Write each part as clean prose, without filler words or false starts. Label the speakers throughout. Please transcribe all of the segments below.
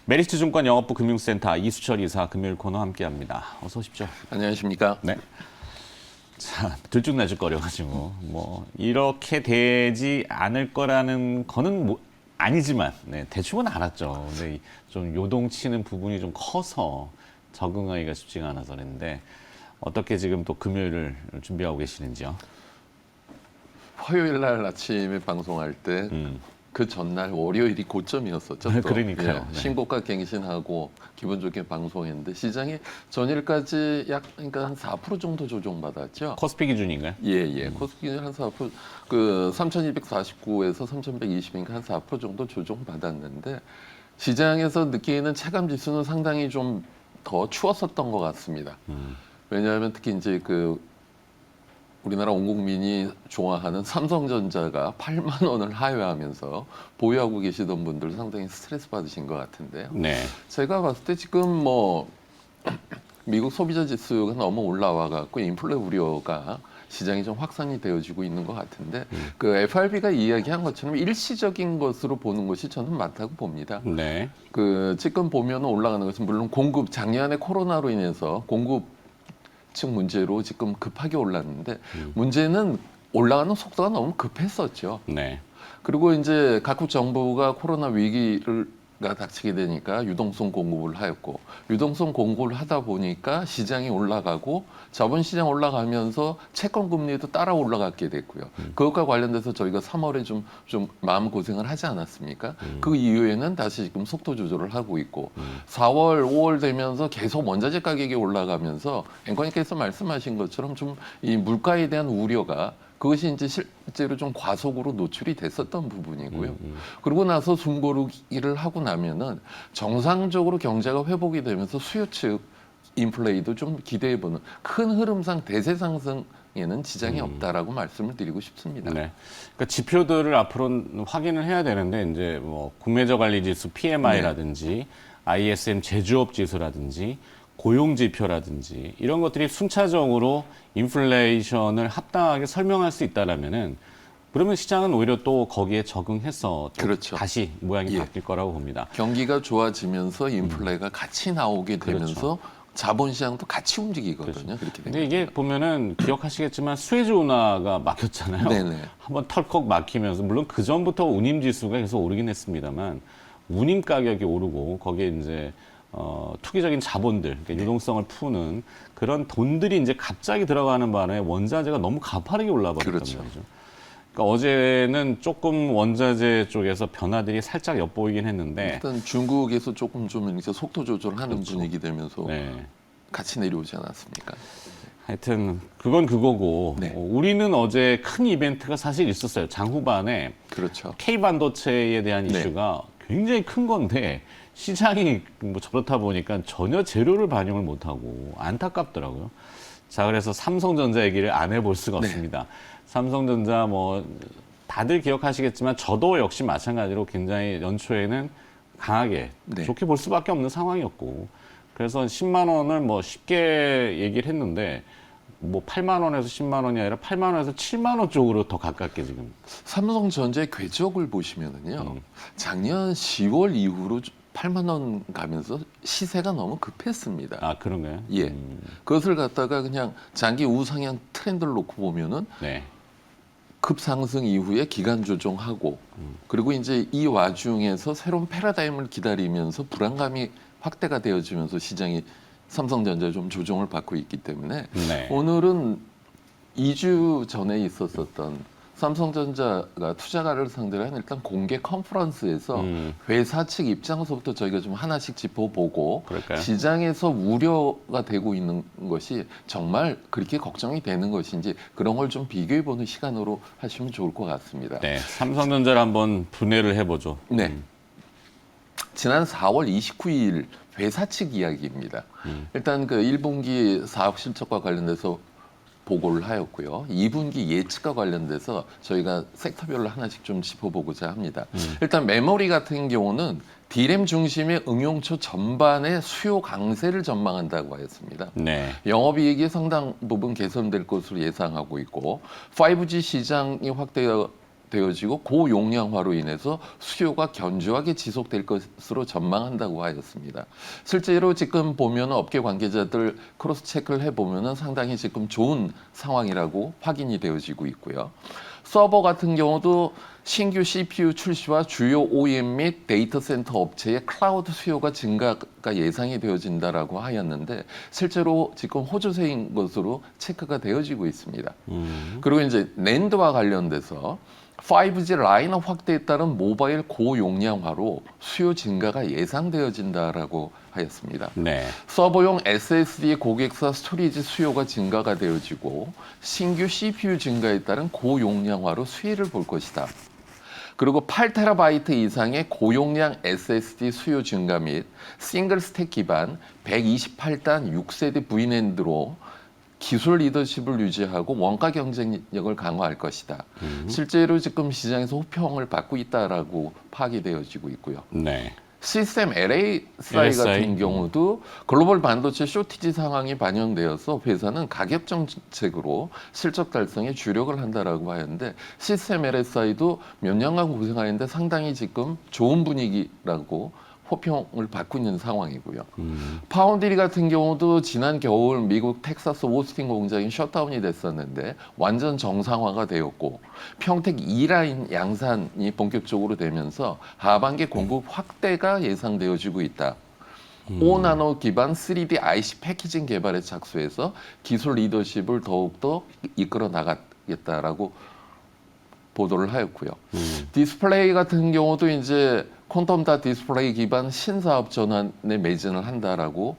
Speaker 1: 메리츠증권 영업부 금융센터 이수철 이사 금요일 코너 함께합니다. 어서 오십시오.
Speaker 2: 안녕하십니까?
Speaker 1: 네. 자, 들쭉날쭉거려가지고 뭐 이렇게 되지 않을 거라는 거는 아니지만 대충은 알았죠. 근데 좀 요동치는 부분이 좀 커서 적응하기가 쉽지가 않아서 그랬는데 어떻게 지금 또 금요일을 준비하고 계시는지요?
Speaker 2: 화요일 날 아침에 방송할 때 그 전날 월요일이 고점이었었죠. 또.
Speaker 1: 그러니까요. 네.
Speaker 2: 신고가 갱신하고 기본적인 방송했는데 시장이 전일까지 약 그러니까 한 4% 정도 조정받았죠.
Speaker 1: 코스피 기준인가요?
Speaker 2: 예. 코스피는 한 4%, 그 3,249에서 3,120이니까 한 4% 정도 조정받았는데 시장에서 느끼는 체감 지수는 상당히 좀 더 추웠었던 것 같습니다. 왜냐하면 특히 이제 그 우리나라 온 국민이 좋아하는 삼성전자가 8만 원을 하회하면서 보유하고 계시던 분들 상당히 스트레스 받으신 것 같은데요.
Speaker 1: 네.
Speaker 2: 제가 봤을 때 지금 뭐 미국 소비자 지수가 너무 올라와 갖고 인플레 우려가 시장이 좀 확산이 되어지고 있는 것 같은데 그 FRB가 이야기한 것처럼 일시적인 것으로 보는 것이 저는 맞다고 봅니다.
Speaker 1: 네.
Speaker 2: 그 지금 보면 올라가는 것은 물론 공급 작년에 코로나로 인해서 공급 측 문제로 지금 급하게 올랐는데 문제는 올라가는 속도가 너무 급했었죠.
Speaker 1: 네.
Speaker 2: 그리고 이제 각국 정부가 코로나 위기가 닥치게 되니까 유동성 공급을 하였고 유동성 공급을 하다 보니까 시장이 올라가고 자본시장 올라가면서 채권 금리도 따라 올라가게 됐고요. 그것과 관련돼서 저희가 3월에 좀 마음 고생을 하지 않았습니까? 그 이후에는 다시 지금 속도 조절을 하고 있고 4월, 5월 되면서 계속 원자재 가격이 올라가면서 앵커님께서 말씀하신 것처럼 좀 이 물가에 대한 우려가 그것이 이제 실제로 좀 과속으로 노출이 됐었던 부분이고요. 그러고 나서 숨고르기를 하고 나면은 정상적으로 경제가 회복이 되면서 수요 측 인플레이도 좀 기대해보는 큰 흐름상 대세 상승에는 지장이 없다라고 말씀을 드리고 싶습니다.
Speaker 1: 네. 그러니까 지표들을 앞으로 확인을 해야 되는데 이제 뭐 구매자 관리 지수 PMI라든지 ISM 제조업 지수라든지 고용 지표라든지 이런 것들이 순차적으로 인플레이션을 합당하게 설명할 수 있다라면은 그러면 시장은 오히려 또 거기에 적응해서 또
Speaker 2: 그렇죠.
Speaker 1: 다시 모양이
Speaker 2: 예.
Speaker 1: 바뀔 거라고 봅니다.
Speaker 2: 경기가 좋아지면서 인플레가 같이 나오게 되면서
Speaker 1: 그렇죠.
Speaker 2: 자본시장도 같이 움직이거든요. 그렇게
Speaker 1: 근데
Speaker 2: 되면.
Speaker 1: 이게 보면은 기억하시겠지만 수에즈 운하가 막혔잖아요.
Speaker 2: 네네.
Speaker 1: 한번 털컥 막히면서 물론 그 전부터 운임 지수가 계속 오르긴 했습니다만 운임 가격이 오르고 거기에 이제 투기적인 자본들, 그러니까 유동성을 푸는 그런 돈들이 이제 갑자기 들어가는 바람에 원자재가 너무 가파르게 올라버렸단
Speaker 2: 그렇죠.
Speaker 1: 말이죠. 그러니까 어제는 조금 원자재 쪽에서 변화들이 살짝 엿보이긴 했는데,
Speaker 2: 일단 중국에서 조금 좀 이제 속도 조절하는
Speaker 1: 그렇죠.
Speaker 2: 분위기 되면서
Speaker 1: 네.
Speaker 2: 같이 내려오지 않았습니까?
Speaker 1: 하여튼 그건 그거고
Speaker 2: 네.
Speaker 1: 우리는 어제 큰 이벤트가 사실 있었어요. 장후반에
Speaker 2: 그렇죠.
Speaker 1: K 반도체에 대한
Speaker 2: 네.
Speaker 1: 이슈가 굉장히 큰 건데 시장이 뭐 저렇다 보니까 전혀 재료를 반영을 못하고 안타깝더라고요. 자, 그래서 삼성전자 얘기를 안 해볼 수가
Speaker 2: 네.
Speaker 1: 없습니다. 삼성전자 뭐 다들 기억하시겠지만 저도 역시 마찬가지로 굉장히 연초에는 강하게
Speaker 2: 네.
Speaker 1: 좋게 볼 수밖에 없는 상황이었고 그래서 10만 원을 뭐 쉽게 얘기를 했는데 뭐 8만 원에서 10만 원이 아니라 8만 원에서 7만 원 쪽으로 더 가깝게 지금.
Speaker 2: 삼성전자의 궤적을 보시면은요. 작년 10월 이후로 8만 원 가면서 시세가 너무 급했습니다.
Speaker 1: 아, 그런가요?
Speaker 2: 예. 그것을 갖다가 그냥 장기 우상향 트렌드를 놓고 보면은
Speaker 1: 네.
Speaker 2: 급상승 이후에 기간 조정하고 그리고 이제 이 와중에서 새로운 패러다임을 기다리면서 불안감이 확대가 되어지면서 시장이 삼성전자 좀 조정을 받고 있기 때문에
Speaker 1: 네.
Speaker 2: 오늘은 2주 전에 있었었던 삼성전자가 투자가를 상대로 한 일단 공개 컨퍼런스에서 회사 측 입장에서부터 저희가 좀 하나씩 짚어보고
Speaker 1: 그럴까요?
Speaker 2: 시장에서 우려가 되고 있는 것이 정말 그렇게 걱정이 되는 것인지 그런 걸 좀 비교해보는 시간으로 하시면 좋을 것 같습니다.
Speaker 1: 네. 삼성전자를 한번 분해를 해보죠.
Speaker 2: 네. 지난 4월 29일 회사 측 이야기입니다. 일단 그 1분기 사업 실적과 관련돼서 보고를 하였고요. 2분기 예측과 관련돼서 저희가 섹터별로 하나씩 좀 짚어보고자 합니다. 일단 메모리 같은 경우는 D램 중심의 응용처 전반의 수요 강세를 전망한다고 하였습니다.
Speaker 1: 네.
Speaker 2: 영업이익이 상당 부분 개선될 것으로 예상하고 있고 5G 시장이 확대가 되어지고 고용량화로 인해서 수요가 견조하게 지속될 것으로 전망한다고 하였습니다. 실제로 지금 보면 업계 관계자들 크로스 체크를 해보면 상당히 지금 좋은 상황이라고 확인이 되어지고 있고요. 서버 같은 경우도 신규 CPU 출시와 주요 OEM 및 데이터 센터 업체의 클라우드 수요가 증가가 예상이 되어진다라고 하였는데 실제로 지금 호조세인 것으로 체크가 되어지고 있습니다. 그리고 이제 낸드와 관련돼서 5G 라인업 확대에 따른 모바일 고용량화로 수요 증가가 예상되어진다라고 하였습니다.
Speaker 1: 네.
Speaker 2: 서버용 SSD 고객사 스토리지 수요가 증가가 되어지고 신규 CPU 증가에 따른 고용량화로 수혜를 볼 것이다. 그리고 8TB 이상의 고용량 SSD 수요 증가 및 싱글 스택 기반 128단 6세대 V낸드로 기술 리더십을 유지하고 원가 경쟁력을 강화할 것이다. 실제로 지금 시장에서 호평을 받고 있다라고 파악이 되어지고 있고요.
Speaker 1: 네.
Speaker 2: 시스템 LSI 같은 경우도 글로벌 반도체 쇼티지 상황이 반영되어서 회사는 가격 정책으로 실적 달성에 주력을 한다라고 하는데 시스템 LSI도 몇 년간 고생하는데 상당히 지금 좋은 분위기라고 호평을 받고 있는 상황이고요. 파운드리 같은 경우도 지난 겨울 미국 텍사스 오스틴 공장이 셧다운이 됐었는데 완전 정상화가 되었고 평택 2라인 양산이 본격적으로 되면서 하반기 공급 확대가 예상되어지고 있다. 5나노 기반 3D IC 패키징 개발에 착수해서 기술 리더십을 더욱더 이끌어 나가겠다라고 보도를 하였고요. 디스플레이 같은 경우도 이제 퀀텀 닷 디스플레이 기반 신사업 전환에 매진을 한다라고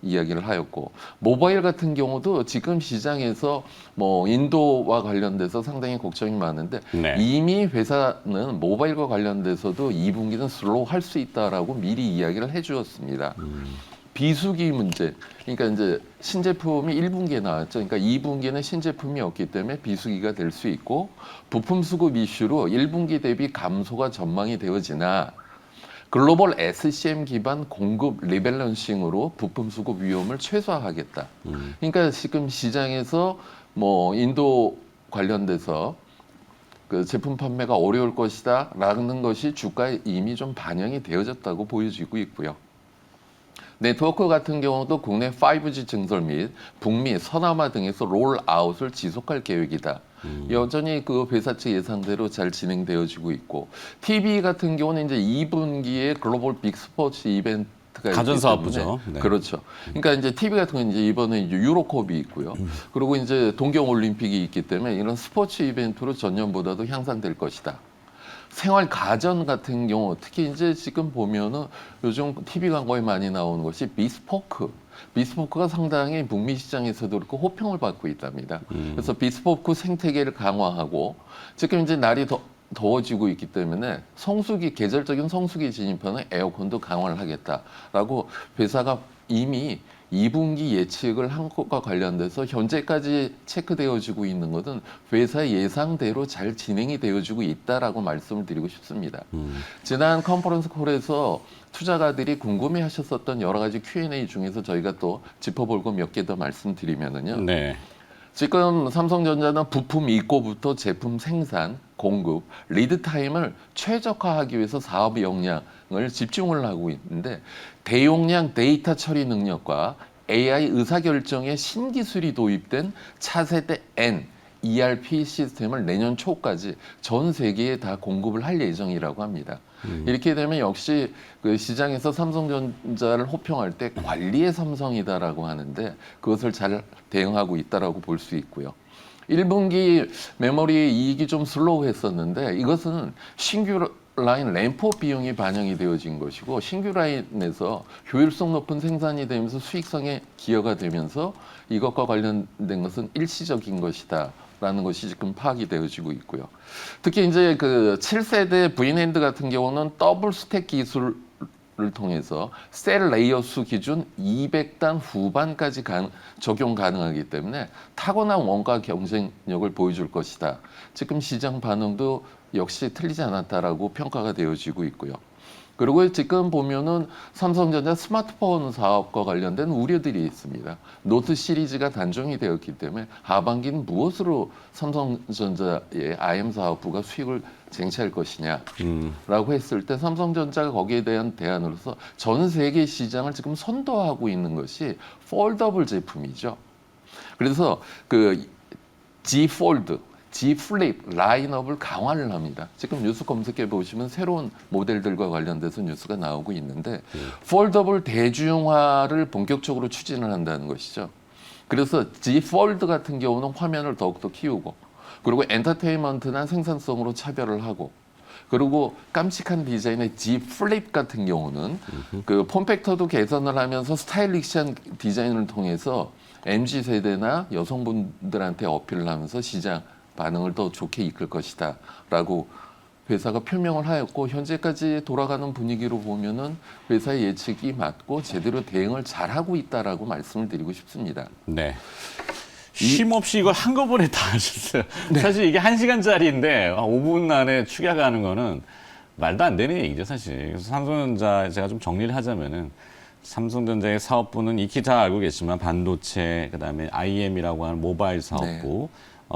Speaker 2: 이야기를 하였고 모바일 같은 경우도 지금 시장에서 뭐 인도와 관련돼서 상당히 걱정이 많은데
Speaker 1: 네.
Speaker 2: 이미 회사는 모바일과 관련돼서도 2분기는 슬로우 할 수 있다라고 미리 이야기를 해주었습니다. 비수기 문제, 그러니까 이제 신제품이 1분기에 나왔죠. 그러니까 2분기에는 신제품이 없기 때문에 비수기가 될 수 있고 부품 수급 이슈로 1분기 대비 감소가 전망이 되어지나 글로벌 SCM 기반 공급 리밸런싱으로 부품 수급 위험을 최소화하겠다. 그러니까 지금 시장에서 뭐 인도 관련돼서 그 제품 판매가 어려울 것이다라는 것이 주가에 이미 좀 반영이 되어졌다고 보여지고 있고요. 네트워크 같은 경우도 국내 5G 증설 및 북미, 서남아 등에서 롤아웃을 지속할 계획이다. 여전히 그 회사 측 예상대로 잘 진행되어지고 있고 TV 같은 경우는 이제 2분기에 글로벌 빅스포츠 이벤트가
Speaker 1: 가전
Speaker 2: 있기
Speaker 1: 사업부죠.
Speaker 2: 때문에
Speaker 1: 네.
Speaker 2: 그렇죠. 그러니까 이제 TV 같은 건 이제 이번에 이제 유로컵이 있고요. 그리고 이제 동경 올림픽이 있기 때문에 이런 스포츠 이벤트로 전년보다도 향상될 것이다. 생활 가전 같은 경우 특히 이제 지금 보면은 요즘 TV 광고에 많이 나오는 것이 비스포크가 상당히 북미 시장에서도 그렇고 호평을 받고 있답니다. 그래서 비스포크 생태계를 강화하고 지금 이제 날이 더워지고 있기 때문에 계절적인 성수기 진입하는 에어컨도 강화를 하겠다라고 회사가 이미 2분기 예측을 한 것과 관련돼서 현재까지 체크되어지고 있는 것은 회사의 예상대로 잘 진행이 되어지고 있다라고 말씀을 드리고 싶습니다. 지난 컨퍼런스 콜에서 투자가들이 궁금해하셨었던 여러 가지 Q&A 중에서 저희가 또 짚어볼 거 몇 개 더 말씀드리면은요.
Speaker 1: 네.
Speaker 2: 지금 삼성전자는 부품 입고부터 제품 생산, 공급, 리드 타임을 최적화하기 위해서 사업 역량을 집중을 하고 있는데 대용량 데이터 처리 능력과 AI 의사결정에 신기술이 도입된 차세대 N ERP 시스템을 내년 초까지 전 세계에 다 공급을 할 예정이라고 합니다. 이렇게 되면 역시 그 시장에서 삼성전자를 호평할 때 관리의 삼성이다라고 하는데 그것을 잘 대응하고 있다라고 볼 수 있고요. 1분기 메모리 이익이 좀 슬로우했었는데 이것은 신규 라인 램프업 비용이 반영이 되어진 것이고 신규 라인에서 효율성 높은 생산이 되면서 수익성에 기여가 되면서 이것과 관련된 것은 일시적인 것이다. 라는 것이 지금 파악이 되어지고 있고요. 특히 이제 그 7세대 V낸드 같은 경우는 더블 스택 기술을 통해서 셀 레이어 수 기준 200단 후반까지 적용 가능하기 때문에 타고난 원가 경쟁력을 보여줄 것이다. 지금 시장 반응도 역시 틀리지 않았다라고 평가가 되어지고 있고요. 그리고 지금 보면은 삼성전자 스마트폰 사업과 관련된 우려들이 있습니다. 노트 시리즈가 단종이 되었기 때문에 하반기는 무엇으로 삼성전자의 IM 사업부가 수익을 쟁취할 것이냐라고 했을 때 삼성전자가 거기에 대한 대안으로서 전 세계 시장을 지금 선도하고 있는 것이 폴더블 제품이죠. 그래서 그 G 폴드, G 플립 라인업을 강화를 합니다. 지금 뉴스 검색해 보시면 새로운 모델들과 관련돼서 뉴스가 나오고 있는데 폴더블 대중화를 본격적으로 추진을 한다는 것이죠. 그래서 G 폴드 같은 경우는 화면을 더욱더 키우고 그리고 엔터테인먼트나 생산성으로 차별을 하고 그리고 깜찍한 디자인의 G 플립 같은 경우는 그 폼팩터도 개선을 하면서 스타일리시한 디자인을 통해서 MZ 세대나 여성분들한테 어필을 하면서 시장 반응을 더 좋게 이끌 것이다라고 회사가 표명을 하였고 현재까지 돌아가는 분위기로 보면은 회사의 예측이 맞고 제대로 대응을 잘하고 있다라고 말씀을 드리고 싶습니다.
Speaker 1: 네. 쉼 없이 이걸 한꺼번에 다 하셨어요. 사실 이게 1시간짜리인데 5분 안에 축약하는 거는 말도 안 되는 얘기죠, 사실. 그래서 삼성전자 제가 좀 정리를 하자면은 삼성전자의 사업부는 익히 다 알고 계시지만 반도체, 그다음에 IM이라고 하는 모바일 사업부,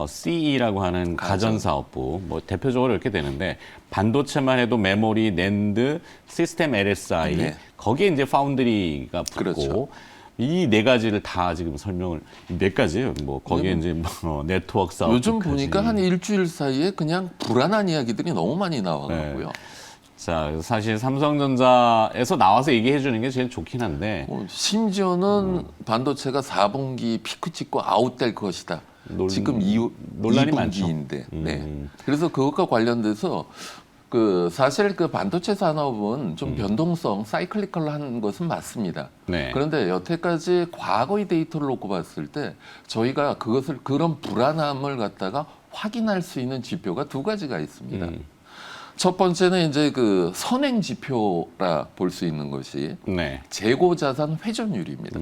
Speaker 1: CE라고 하는 가전 사업부, 뭐 대표적으로 이렇게 되는데 반도체만 해도 메모리, 낸드, 시스템 LSI 거기에 이제 파운드리가 붙고
Speaker 2: 그렇죠.
Speaker 1: 이 네 가지를 다 지금 설명을 몇 가지예요. 뭐 거기에 이제 뭐 네트워크 사업
Speaker 2: 요즘 보니까 한 일주일 사이에 그냥 불안한 이야기들이 너무 많이 나와가고요.
Speaker 1: 자, 사실 삼성전자에서 나와서 얘기해 주는 게 제일 좋긴 한데
Speaker 2: 심지어는 반도체가 4분기 피크 찍고 아웃될 것이다. 지금
Speaker 1: 논란이 많죠.
Speaker 2: 2분기인데. 네. 그래서 그것과 관련돼서 그 사실 그 반도체 산업은 좀 변동성, 사이클리컬한 것은 맞습니다.
Speaker 1: 네.
Speaker 2: 그런데 여태까지 과거의 데이터를 놓고 봤을 때 저희가 그것을 그런 불안함을 갖다가 확인할 수 있는 지표가 두 가지가 있습니다. 첫 번째는 이제 그 선행 지표라 볼 수 있는 것이 재고 자산 회전율입니다.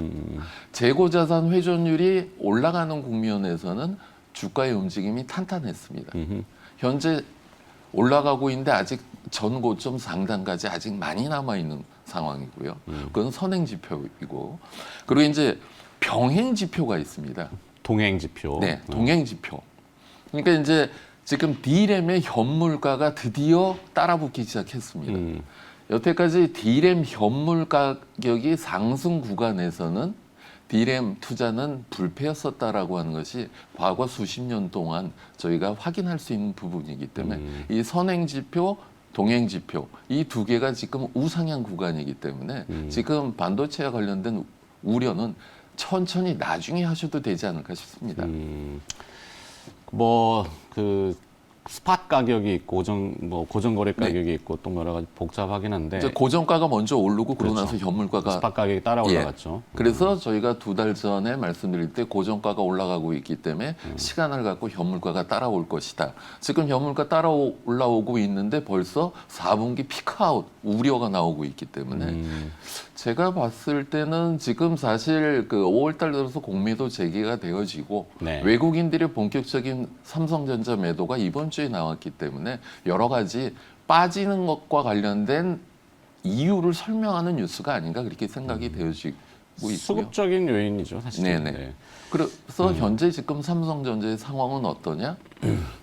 Speaker 2: 재고 자산 회전율이 올라가는 국면에서는 주가의 움직임이 탄탄했습니다. 현재 올라가고 있는데 아직 전 고점 상단까지 아직 많이 남아 있는 상황이고요. 그건 선행 지표이고 그리고 이제 병행 지표가 있습니다.
Speaker 1: 동행 지표.
Speaker 2: 네, 동행 지표. 그러니까 이제 지금 D램의 현물가가 드디어 따라붙기 시작했습니다. 여태까지 D램 현물 가격이 상승 구간에서는 D램 투자는 불패였었다라고 하는 것이 과거 수십 년 동안 저희가 확인할 수 있는 부분이기 때문에 이 선행 지표, 동행 지표 이 두 개가 지금 우상향 구간이기 때문에 지금 반도체와 관련된 우려는 천천히 나중에 하셔도 되지 않을까 싶습니다.
Speaker 1: 뭐 그 스팟 가격이 있고 고정 거래 가격이 있고 또 여러 가지 복잡하긴 한데
Speaker 2: 이제 고정가가 먼저 오르고 그러고 나서 현물가가
Speaker 1: 스팟 가격이 따라 올라갔죠.
Speaker 2: 그래서 저희가 2달 전에 말씀드릴 때 고정가가 올라가고 있기 때문에 시간을 갖고 현물가가 따라올 것이다. 지금 현물가 따라 올라오고 있는데 벌써 4분기 피크아웃 우려가 나오고 있기 때문에 제가 봤을 때는 지금 사실 그 5월달 들어서 공매도 재개가 되어지고 외국인들의 본격적인 삼성전자 매도가 이번 주에 나왔기 때문에 여러 가지 빠지는 것과 관련된 이유를 설명하는 뉴스가 아닌가 그렇게 생각이 되어지고 있고요.
Speaker 1: 수급적인 요인이죠, 사실.
Speaker 2: 네네. 그래서 현재 지금 삼성전자의 상황은 어떠냐?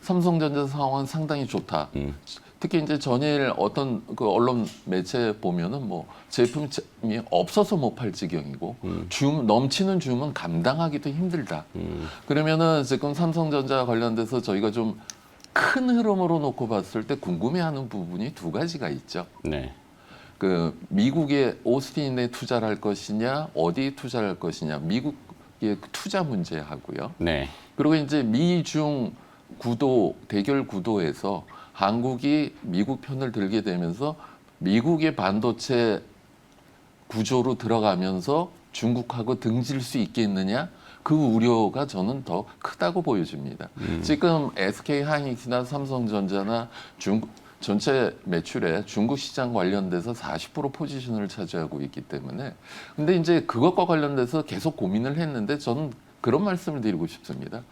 Speaker 2: 삼성전자 상황은 상당히 좋다. 특히 이제 전일 어떤 그 언론 매체 보면은 뭐 제품이 없어서 못 팔 지경이고 넘치는 주문 감당하기도 힘들다. 그러면은 지금 삼성전자 관련돼서 저희가 좀 큰 흐름으로 놓고 봤을 때 궁금해하는 부분이 두 가지가 있죠. 그 미국의 오스틴에 투자를 할 것이냐, 어디에 투자를 할 것이냐, 미국의 투자 문제하고요. 그리고 이제 미중 구도 대결 구도에서 한국이 미국 편을 들게 되면서 미국의 반도체 구조로 들어가면서 중국하고 등질 수 있겠느냐? 그 우려가 저는 더 크다고 보여집니다. 지금 SK 하이닉스나 삼성전자나 전체 매출에 중국 시장 관련돼서 40% 포지션을 차지하고 있기 때문에 근데 이제 그것과 관련돼서 계속 고민을 했는데 저는 그런 말씀을 드리고 싶습니다.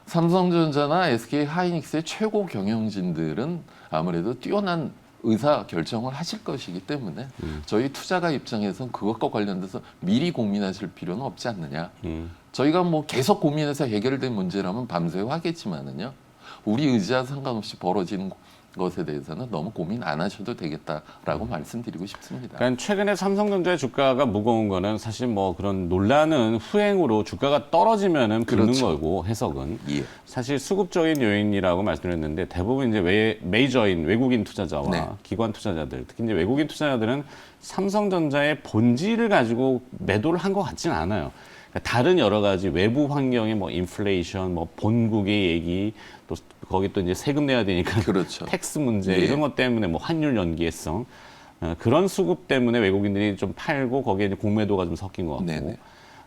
Speaker 2: 삼성전자나 SK 하이닉스의 최고 경영진들은 아무래도 뛰어난 의사 결정을 하실 것이기 때문에 저희 투자가 입장에서는 그것과 관련돼서 미리 고민하실 필요는 없지 않느냐. 저희가 뭐 계속 고민해서 해결된 문제라면 밤새 하겠지만은요. 우리 의지와 상관없이 벌어지는 것에 대해서는 너무 고민 안 하셔도 되겠다라고 말씀드리고 싶습니다.
Speaker 1: 그러니까 최근에 삼성전자의 주가가 무거운 거는 사실 뭐 그런 논란은 후행으로 주가가 떨어지면은 붙는
Speaker 2: 그렇죠.
Speaker 1: 거고 해석은
Speaker 2: 예.
Speaker 1: 사실 수급적인 요인이라고 말씀드렸는데 대부분 이제 메이저인 외국인 투자자와
Speaker 2: 네.
Speaker 1: 기관 투자자들 특히 이제 외국인 투자자들은 삼성전자의 본질을 가지고 매도를 한 것 같지는 않아요. 그러니까 다른 여러 가지 외부 환경의 뭐 인플레이션, 뭐 본국의 얘기, 또 거기 또 이제 세금 내야 되니까
Speaker 2: 그렇죠.
Speaker 1: 텍스 문제
Speaker 2: 예.
Speaker 1: 이런 것 때문에 뭐 환율 연기성 그런 수급 때문에 외국인들이 좀 팔고 거기에 이제 공매도가 좀 섞인 것 같고.
Speaker 2: 네네.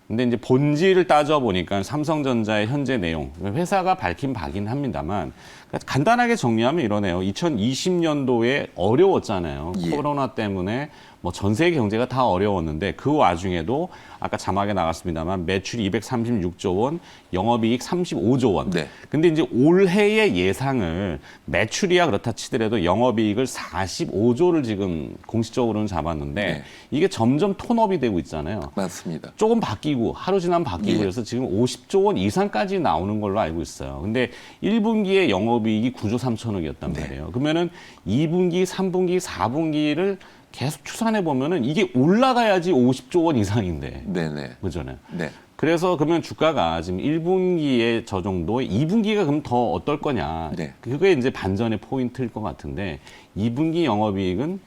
Speaker 1: 근데 이제 본질을 따져보니까 삼성전자의 현재 내용, 회사가 밝힌 바긴 합니다만, 그러니까 간단하게 정리하면 이러네요. 2020년도에 어려웠잖아요.
Speaker 2: 예.
Speaker 1: 코로나 때문에 뭐 전 세계 경제가 다 어려웠는데 그 와중에도 아까 자막에 나갔습니다만 매출이 236조 원, 영업이익 35조 원.
Speaker 2: 네.
Speaker 1: 근데 이제 올해의 예상을 매출이야 그렇다 치더라도 영업이익을 45조를 지금 공식적으로는 잡았는데
Speaker 2: 네.
Speaker 1: 이게 점점 톤업이 되고 있잖아요.
Speaker 2: 맞습니다.
Speaker 1: 조금 바뀌고 하루 지나면 바뀌고
Speaker 2: 예.
Speaker 1: 그래서 지금 50조 원 이상까지 나오는 걸로 알고 있어요. 근데 1분기에 영업이익이 9조 3천억이었단
Speaker 2: 네.
Speaker 1: 말이에요. 그러면은 2분기, 3분기, 4분기를 계속 추산해 보면은 이게 올라가야지 50조 원 이상인데.
Speaker 2: 네네.
Speaker 1: 그죠?
Speaker 2: 네.
Speaker 1: 그래서 그러면 주가가 지금 1분기에 저 정도, 2분기가 그럼 더 어떨 거냐.
Speaker 2: 네.
Speaker 1: 그게 이제 반전의 포인트일 것 같은데 2분기 영업이익은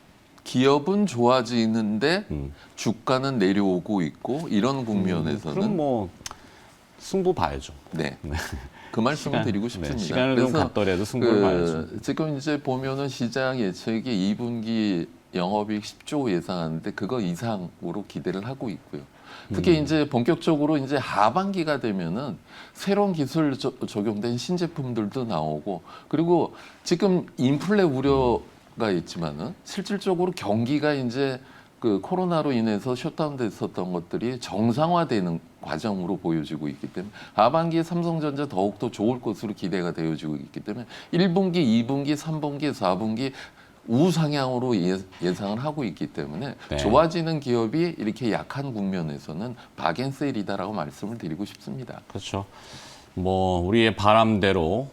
Speaker 2: 기업은 좋아지는데 주가는 내려오고 있고 이런
Speaker 1: 그럼
Speaker 2: 국면에서는
Speaker 1: 뭐 승부 봐야죠.
Speaker 2: 네. 그 말씀을
Speaker 1: 시간,
Speaker 2: 드리고
Speaker 1: 네,
Speaker 2: 싶습니다.
Speaker 1: 시간을 좀 갖더라도 승부를 봐야죠.
Speaker 2: 지금 이제 보면은 시장 예측이 2분기 영업이익 10조 예상하는데 그거 이상으로 기대를 하고 있고요. 특히 이제 본격적으로 이제 하반기가 되면은 새로운 기술 적용된 신제품들도 나오고 그리고 지금 인플레 우려가 있지만은 실질적으로 경기가 이제 그 코로나로 인해서 셧다운됐었던 것들이 정상화되는 과정으로 보여지고 있기 때문에 하반기에 삼성전자 더욱더 좋을 것으로 기대가 되어지고 있기 때문에 1분기, 2분기, 3분기, 4분기 우상향으로 예상을 하고 있기 때문에
Speaker 1: 네.
Speaker 2: 좋아지는 기업이 이렇게 약한 국면에서는 박앤세일이다라고 말씀을 드리고 싶습니다.
Speaker 1: 그렇죠. 뭐 우리의 바람대로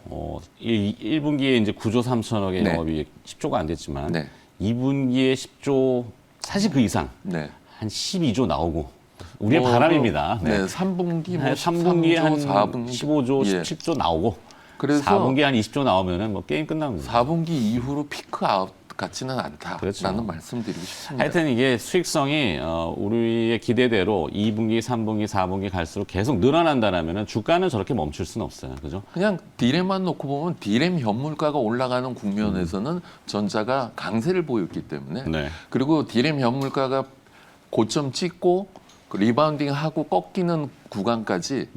Speaker 1: 1분기에 이제 9조 3천억의
Speaker 2: 네.
Speaker 1: 영업이익 10조가 안 됐지만
Speaker 2: 네.
Speaker 1: 2분기에 10조 사실 그 이상
Speaker 2: 네.
Speaker 1: 한 12조 나오고 우리의
Speaker 2: 뭐,
Speaker 1: 바람입니다.
Speaker 2: 네. 3분기 뭐
Speaker 1: 3분기에
Speaker 2: 13조,
Speaker 1: 한
Speaker 2: 4분기
Speaker 1: 15조,
Speaker 2: 예.
Speaker 1: 17조 나오고
Speaker 2: 그래서
Speaker 1: 4분기에 한 20조 나오면은 뭐 게임 끝납니다.
Speaker 2: 4분기 이후로 피크 아웃 같지는 않다라는
Speaker 1: 그렇죠.
Speaker 2: 말씀드리고 싶습니다.
Speaker 1: 하여튼 이게 수익성이 우리의 기대대로 2분기, 3분기, 4분기 갈수록 계속 늘어난다라면은 주가는 저렇게 멈출 수는 없어요. 그죠?
Speaker 2: 그냥 디램만 놓고 보면 디램 현물가가 올라가는 국면에서는 전자가 강세를 보였기 때문에
Speaker 1: 네.
Speaker 2: 그리고 디램 현물가가 고점 찍고 리바운딩하고 꺾이는 구간까지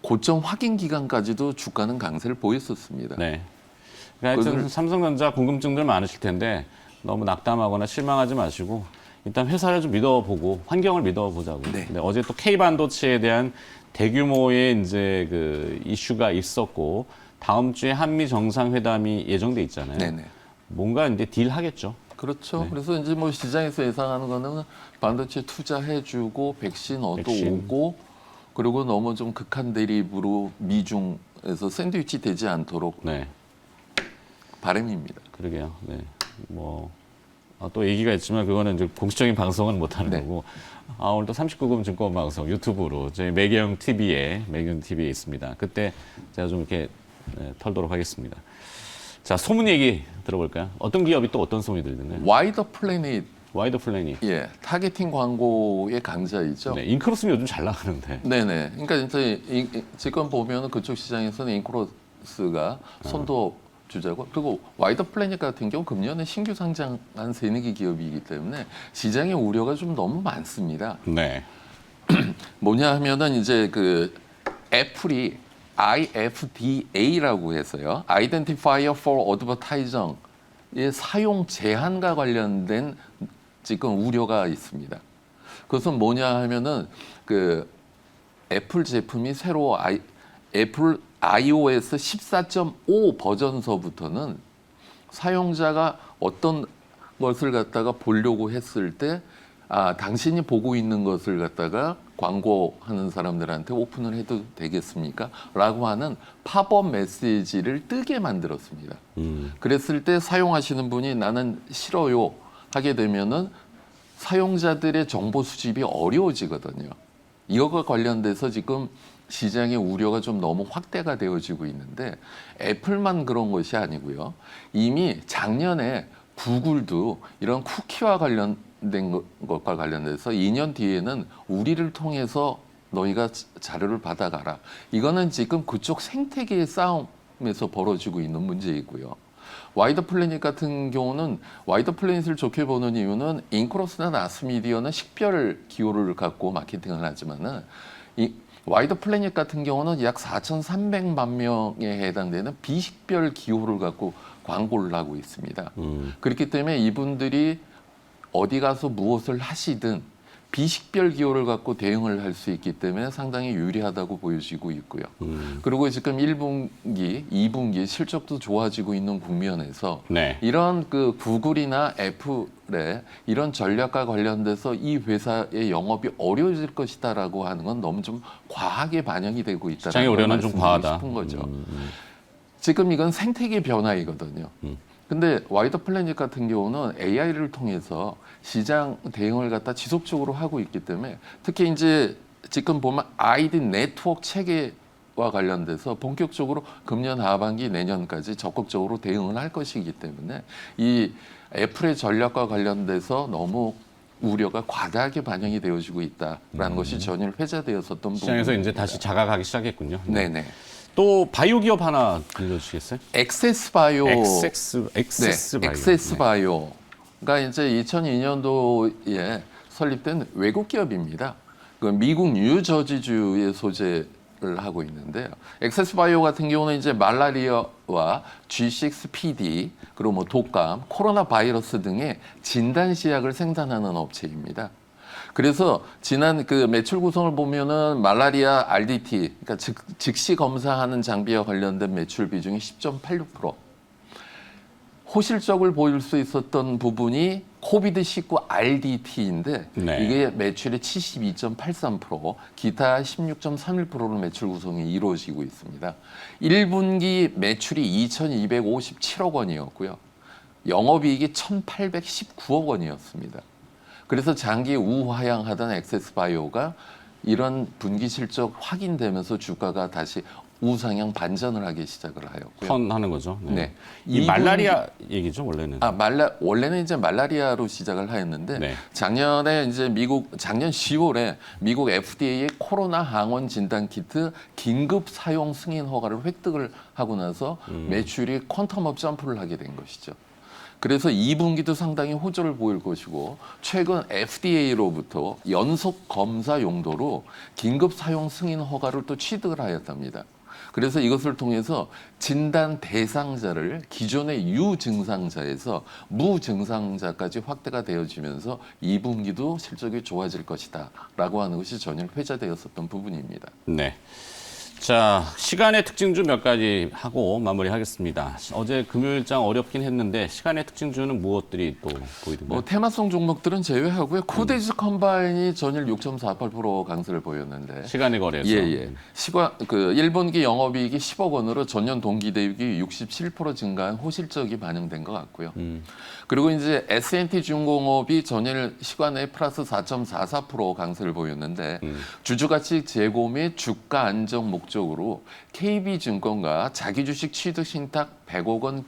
Speaker 2: 고점 확인 기간까지도 주가는 강세를 보였었습니다.
Speaker 1: 네. 하여튼
Speaker 2: 그것을-
Speaker 1: 삼성전자 궁금증들 많으실 텐데 너무 낙담하거나 실망하지 마시고 일단 회사를 좀 믿어보고 환경을 믿어보자고.
Speaker 2: 네.
Speaker 1: 근데 어제 또 K 반도체에 대한 대규모의 이제 그 이슈가 있었고 다음 주에 한미 정상회담이 예정돼 있잖아요.
Speaker 2: 네네.
Speaker 1: 뭔가 이제 딜하겠죠.
Speaker 2: 그렇죠.
Speaker 1: 네.
Speaker 2: 그래서 이제 뭐 시장에서 예상하는 거는 반도체 투자해주고 백신 얻어오고 그리고 너무 좀 극한 대립으로 미중에서 샌드위치 되지 않도록
Speaker 1: 네.
Speaker 2: 바람입니다.
Speaker 1: 그러게요. 네. 뭐, 또 얘기가 있지만 그거는 이제 공식적인 방송은 못하는
Speaker 2: 네.
Speaker 1: 거고. 오늘 또 39금 증권 방송 유튜브로 저희 매경 TV에 있습니다. 그때 제가 좀 이렇게 털도록 하겠습니다. 자, 소문 얘기 들어볼까요? 어떤 기업이 또 어떤 소문이 들리나요?
Speaker 2: 와이더 플래닛
Speaker 1: 와이더 플래닛.
Speaker 2: 예 타겟팅 광고의 강자이죠.
Speaker 1: 네, 인크로스는 요즘 잘 나가는데.
Speaker 2: 네네. 그러니까 이제 지금 보면은 그쪽 시장에서는 인크로스가 선도 주자고 그리고 와이더 플래닛 같은 경우 금년에 신규 상장한 새내기 기업이기 때문에 시장의 우려가 좀 너무 많습니다.
Speaker 1: 네.
Speaker 2: 뭐냐 하면은 이제 그 애플이 IFDA라고 해서요. Identifier for Advertising의 사용 제한과 관련된 지금 우려가 있습니다. 그것은 뭐냐 하면은 그 애플 제품이 새로 애플 iOS 14.5 버전서부터는 사용자가 어떤 것을 갖다가 보려고 했을 때 당신이 보고 있는 것을 갖다가 광고하는 사람들한테 오픈을 해도 되겠습니까? 라고 하는 팝업 메시지를 뜨게 만들었습니다. 그랬을 때 사용하시는 분이 나는 싫어요 하게 되면은 사용자들의 정보 수집이 어려워지거든요. 이거가 관련돼서 지금 시장의 우려가 좀 너무 확대가 되어지고 있는데 애플만 그런 것이 아니고요. 이미 작년에 구글도 이런 쿠키와 관련된 것과 관련돼서 2년 뒤에는 우리를 통해서 너희가 자료를 받아가라. 이거는 지금 그쪽 생태계의 싸움에서 벌어지고 있는 문제이고요. 와이드 플래닛 같은 경우는 와이드 플래닛을 좋게 보는 이유는 인크로스나 나스미디어는 식별 기호를 갖고 마케팅을 하지만은 이 와이드 플래닛 같은 경우는 약 4,300만 명에 해당되는 비식별 기호를 갖고 광고를 하고 있습니다. 그렇기 때문에 이분들이 어디 가서 무엇을 하시든 비식별 기호를 갖고 대응을 할 수 있기 때문에 상당히 유리하다고 보여지고 있고요. 그리고 지금 1분기, 2분기 실적도 좋아지고 있는 국면에서
Speaker 1: 네.
Speaker 2: 이런 그 구글이나 애플의 이런 전략과 관련돼서 이 회사의 영업이 어려워질 것이다라고 하는 건 너무 좀 과하게 반영이 되고 있다는
Speaker 1: 시장의 우려는 좀 과하다.
Speaker 2: 싶은 거죠. 지금 이건 생태계 변화이거든요. 근데 와이드 플래닛 같은 경우는 AI를 통해서 시장 대응을 갖다 지속적으로 하고 있기 때문에 특히 이제 지금 보면 아이디 네트워크 체계와 관련돼서 본격적으로 금년 하반기 내년까지 적극적으로 대응을 할 것이기 때문에 이 애플의 전략과 관련돼서 너무 우려가 과다하게 반영이 되어지고 있다라는 것이 전일 회자되었었던
Speaker 1: 시장에서
Speaker 2: 부분입니다.
Speaker 1: 이제 다시 자각하기 시작했군요.
Speaker 2: 네네.
Speaker 1: 또 바이오 기업 하나 들려주시겠어요?
Speaker 2: 엑세스 바이오.
Speaker 1: 엑세스 바이오.
Speaker 2: 엑세스 바이오가 이제 2002년도에 설립된 외국 기업입니다. 그 미국 뉴저지주에 소재를 하고 있는데요. 엑세스 바이오 같은 경우는 이제 말라리아와 G6PD 그리고 뭐 독감, 코로나 바이러스 등의 진단 시약을 생산하는 업체입니다. 그래서 지난 그 매출 구성을 보면은 말라리아 RDT, 그러니까 즉시 검사하는 장비와 관련된 매출 비중이 10.86%. 호실적을 보일 수 있었던 부분이 코비드19 RDT인데
Speaker 1: 네.
Speaker 2: 이게 매출의 72.83%, 기타 16.31%로 매출 구성이 이루어지고 있습니다. 1분기 매출이 2,257억 원이었고요. 영업이익이 1,819억 원이었습니다. 그래서 장기 우하향하던 엑세스바이오가 이런 분기 실적 확인되면서 주가가 다시 우상향 반전을 하기 시작을 하였고요.
Speaker 1: 턴하는 거죠. 네.
Speaker 2: 네.
Speaker 1: 이 말라리아 얘기죠 원래는.
Speaker 2: 원래는 이제 말라리아로 시작을 하였는데
Speaker 1: 네.
Speaker 2: 작년에 이제 작년 10월에 미국 FDA의 코로나 항원 진단 키트 긴급 사용 승인 허가를 획득을 하고 나서 매출이 퀀텀업 점프를 하게 된 것이죠. 그래서 2분기도 상당히 호조를 보일 것이고 최근 FDA로부터 연속 검사 용도로 긴급 사용 승인 허가를 또 취득을 하였답니다. 그래서 이것을 통해서 진단 대상자를 기존의 유증상자에서 무증상자까지 확대가 되어지면서 2분기도 실적이 좋아질 것이다 라고 하는 것이 전일 회자되었었던 부분입니다.
Speaker 1: 네. 자, 시간의 특징주 몇 가지 하고 마무리하겠습니다. 어제 금요일장 어렵긴 했는데 시간의 특징주는 무엇들이 또 보이던가요?
Speaker 2: 뭐 테마성 종목들은 제외하고요. 코데이즈 컴바인이 전일 6.48% 강세를 보였는데
Speaker 1: 시간의 거래에서.
Speaker 2: 그 1분기 영업이익이 10억 원으로 전년 동기 대비 67% 증가한 호실적이 반영된 것 같고요. 그리고 이제 S&T 중공업이 전일 시간에 플러스 4.44% 강세를 보였는데 주주가치 제고 및 주가 안정 목적으로 KB증권과 자기주식 취득 신탁 100억 원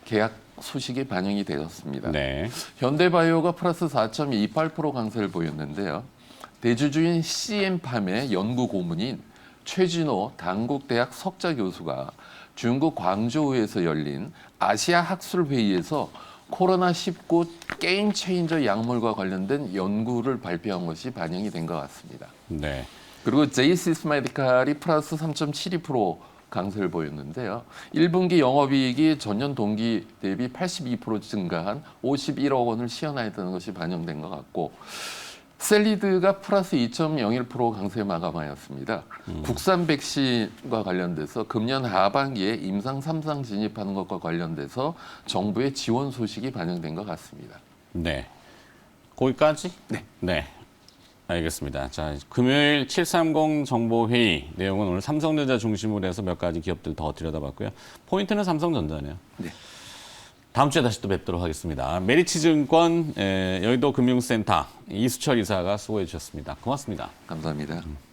Speaker 2: 계약 소식이 반영이 되었습니다.
Speaker 1: 네.
Speaker 2: 현대바이오가 플러스 4.28% 강세를 보였는데요. 대주주인 CM팜의 연구 고문인 최진호 단국대학 석좌 교수가 중국 광저우에서 열린 아시아 학술 회의에서 코로나19 게임 체인저 약물과 관련된 연구를 발표한 것이 반영이 된 것 같습니다.
Speaker 1: 네.
Speaker 2: 그리고 제이시스 메디칼이 플러스 3.72% 강세를 보였는데요. 1분기 영업이익이 전년 동기 대비 82% 증가한 51억 원을 시현하였다는 것이 반영된 것 같고 셀리드가 플러스 2.01% 강세 마감하였습니다. 국산 백신과 관련돼서 금년 하반기에 임상 3상 진입하는 것과 관련돼서 정부의 지원 소식이 반영된 것 같습니다.
Speaker 1: 네. 거기까지?
Speaker 2: 네.
Speaker 1: 네. 알겠습니다. 자, 금요일 730 정보회의 내용은 오늘 삼성전자 중심으로 해서 몇 가지 기업들 더 들여다봤고요. 포인트는 삼성전자네요.
Speaker 2: 네.
Speaker 1: 다음 주에 다시 또 뵙도록 하겠습니다. 메리츠증권 여의도 금융센터 이수철 이사가 수고해 주셨습니다. 고맙습니다.
Speaker 2: 감사합니다.